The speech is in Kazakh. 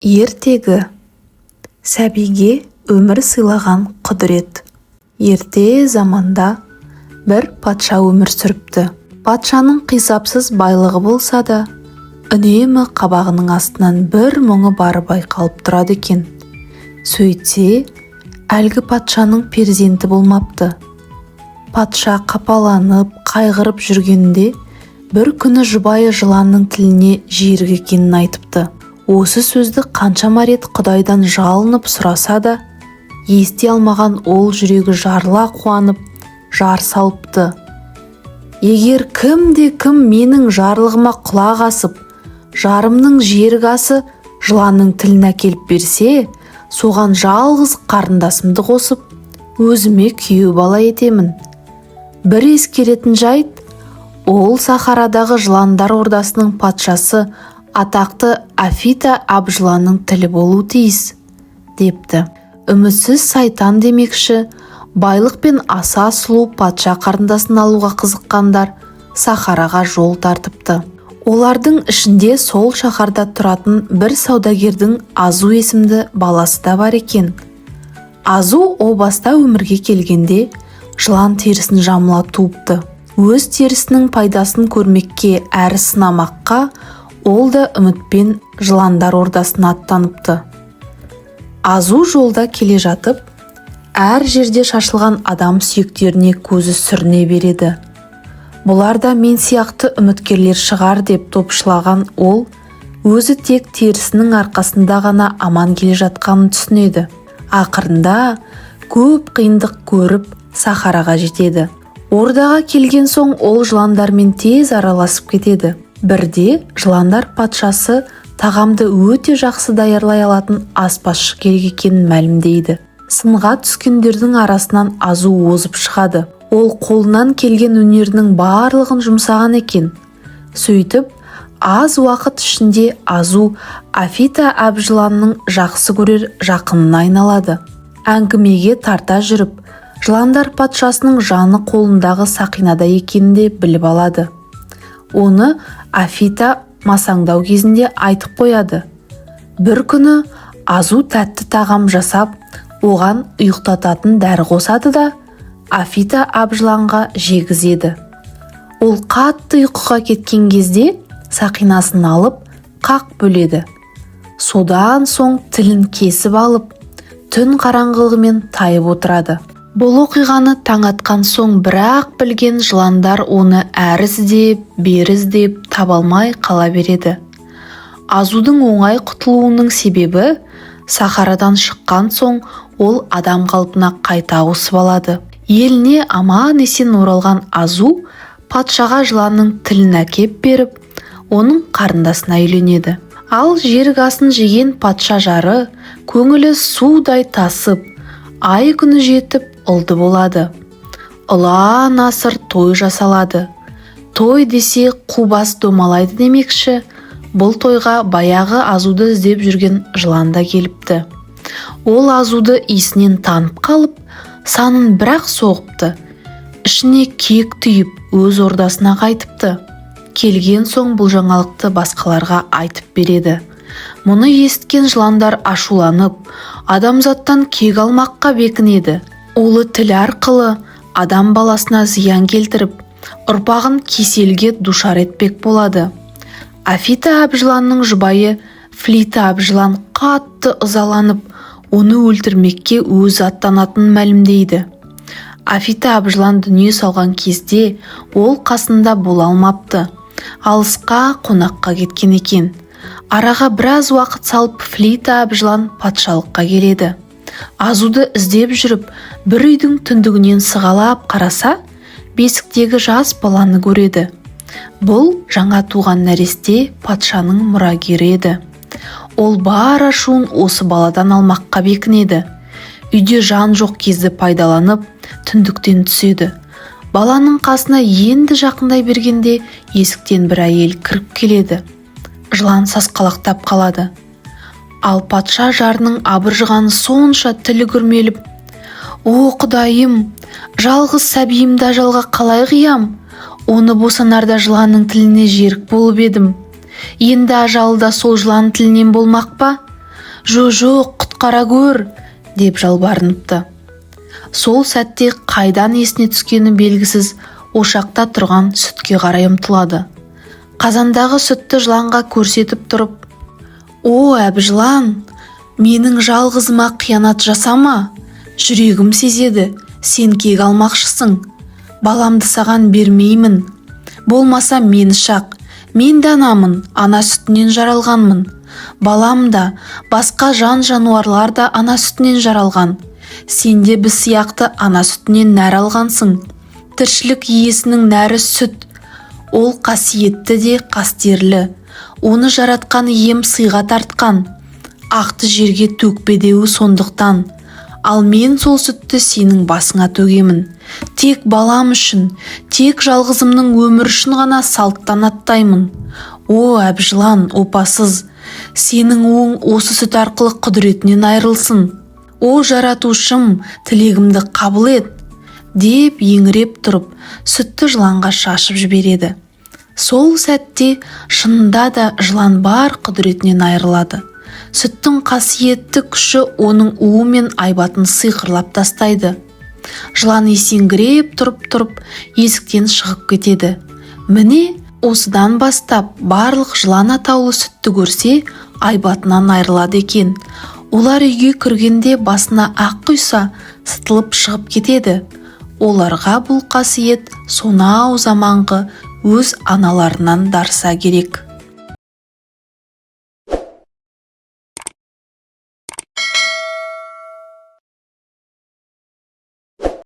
Ертегі. Сәбиге өмір сыйлаған құдірет. Ерте заманда бір патша өмір сүріпті. Патшаның қисапсыз байлығы болса да, үнемі қабағының астынан бір мұңы бары байқалып тұрады екен. Сөйтсе, әлгі патшаның перзенті болмапты. Патша қапаланып, қайғырып жүргенде, бір күні жұбайы жыланның тіліне жерік екенін айтыпты. Осы сөзді қаншама рет Құдайдан жалынып сұраса да, ести алмаған ол жүрегі жарыла қуанып, жар салыпты. Егер кім менің жарлығыма құлақ асып, жарымның жерік асы жыланның тілін әкеліп берсе, соған жалғыз қарындасымды қосып, өзіме күйеу бала етемін. Бір ескеретін жайт, ол Сахарадағы жыландар ордасының патшасы атақты Афита абжыланның тілі болу тиіс, депті. Үмітсіз сайтан демекші, байлық пен аса сұлу патша қарындасын алуға қызыққандар Сахараға жол тартыпты. Олардың ішінде сол шаһарда тұратын бір саудагердің Азу есімді баласы да бар екен. Азу о баста өмірге келгенде жылан терісін жамыла туыпты. Өз терісінің пайдасын көрмекке әрі сынамаққа ол да үмітпен жыландар ордасына аттаныпты. Азу жолда келе жатып, әр жерде шашылған адам сүйектеріне көзі сүріне береді. Бұлар да мен сияқты үміткерлер шығар деп топшылаған ол, өзі тек терісінің арқасында ғана аман келе жатқанын түсінеді. Ақырында көп қиындық көріп Сахараға жетеді. Ордаға келген соң ол жыландармен тез араласып кетеді. Бірде жыландар патшасы тағамды өте жақсы даярлай алатын аспазшы керек екенін мәлімдейді. Сынға түскендердің арасынан Азу озып шығады. Ол қолынан келген өнерінің барлығын жұмсаған екен. Сөйтіп, аз уақыт ішінде Азу Афита абжыланның жақсы көрер жақынына айналады. Әңгімеге тарта жүріп, жыландар патшасының жаны қолындағы сақинада екенін де біліп алады. Оны Афита масаңдау кезінде айтып қояды. Бір күні Азу тәтті тағам жасап, оған ұйықтататын дәрі қосады да, Афита абжыланға жегізеді. Ол қатты ұйқыға кеткен кезде сақинасын алып, қақ бөледі. Содан соң тілін кесіп алып, түн қараңғылығымен тайып отырады. Бұл оқиғаны таң атқан соң бірақ білген жыландар оны әрі іздеп, бері іздеп таба алмай қала береді. Азудың оңай құтылуының себебі, Сахарадан шыққан соң ол адам қалпына қайта ауысып алады. Еліне аман-есен оралған Азу патшаға жыланның тілін әкеп беріп, оның қарындасына үйленеді. Ал жерік асын жеген патша жары көңілі судай тасып, ай күні жетіп ұлды болады. Ұлан-асыр той жасалады. Той десе қубас домалайды демекші, бұл тойға баяғы Азуды іздеп жүрген жылан да келіпті. Ол Азуды иісінен танып қалып, санын бірақ соғыпты. Ішіне кек түйіп, өз ордасына қайтыпты. Келген соң бұл жаңалықты басқаларға айтып береді. Мұны естіген жыландар ашуланып, адамзаттан кек алмаққа бекінеді. Улы тіл арқылы адам баласына зиян келтіріп, ұрпағын кеселге душар етпек болады. Афита абжыланның жұбайы Флита абжылан қатты ызаланып, оны өлтірмекке өз аттанатынын мәлімдейді. Афита абжылан дүние салған кезде ол қасында бола алмапты. Алысқа қонаққа кеткен екен. Араға біраз уақыт салып Флита абжылан патшалыққа келеді. Азуды іздеп жүріп, бір үйдің түндігінен сығалап қараса, бесіктегі жас баланы көреді. Бұл жаңа туған нәресте патшаның мұрагері еді. Ол бар ашуын осы баладан алмаққа бекінеді. Үйде жан жоқ кезді пайдаланып, түндіктен түседі. Баланың қасына енді жақындай бергенде есіктен бір әйел кіріп келеді. Жылан сасқалақтап қалады. Ал патша жарының абыржығаны сонша тілі күрмеліп, «О, Құдайым, жалғыз сәбиімді ажалға қалай қиям? Оны босанарда жыланның тіліне жерік болып едім. Енді ажалы да сол жылан тілінен болмақ па? Жоқ, құтқара көр!» деп жалбарыныпты. Сол сәтте қайдан есіне түскені белгісіз ошақта тұрған сүтке қарай ұмтылады. Қазандағы сүтті жыланға көрсетіп тұрып: «О, әбжылан, менің жалғызыма қиянат жасама. Жүрегім сезеді, сен кек алмақшысың. Баламды саған бермеймін. Болмаса мені шақ. Мен данамын, ана сүтінен жаралғанмын. Балам да, басқа жан-жануарлар да ана сүтінен жаралған. Сен де біз сияқты ана сүтінен нәр алғансың. Тіршілік иесінің нәрі сүт. Ол қасиетті де қастерлі. Оны жаратқан ием сыйға тартқан. Ақты жерге төкпедеуі сондықтан. Ал мен сол сүтті сенің басыңа төгемін. Тек балам үшін, тек жалғызымның өмір үшін ғана салттан аттаймын. О, әбжылан, опасыз, сенің оң осы сүт арқылы құдіретінен айрылсын. О, жаратушым, тілегімді қабыл ет!» деп еңіреп тұрып, сүтті жыланға шашып жібереді. Сол сәтте шынында да жылан бар құдіретінен айрылады. Сүттің қасиетті күші оның уы мен айбатын сиқырлап тастайды. Жылан есеңгіреп тұрып есіктен шығып кетеді. Міне, осыдан бастап барлық жылан атаулы сүтті көрсе айбатынан айрылады екен. Олар үйге кіргенде басына ақ құйса сытылып шығып кетеді. Оларға бұл қасиет сонау заманғы өз аналарынан дарса керек.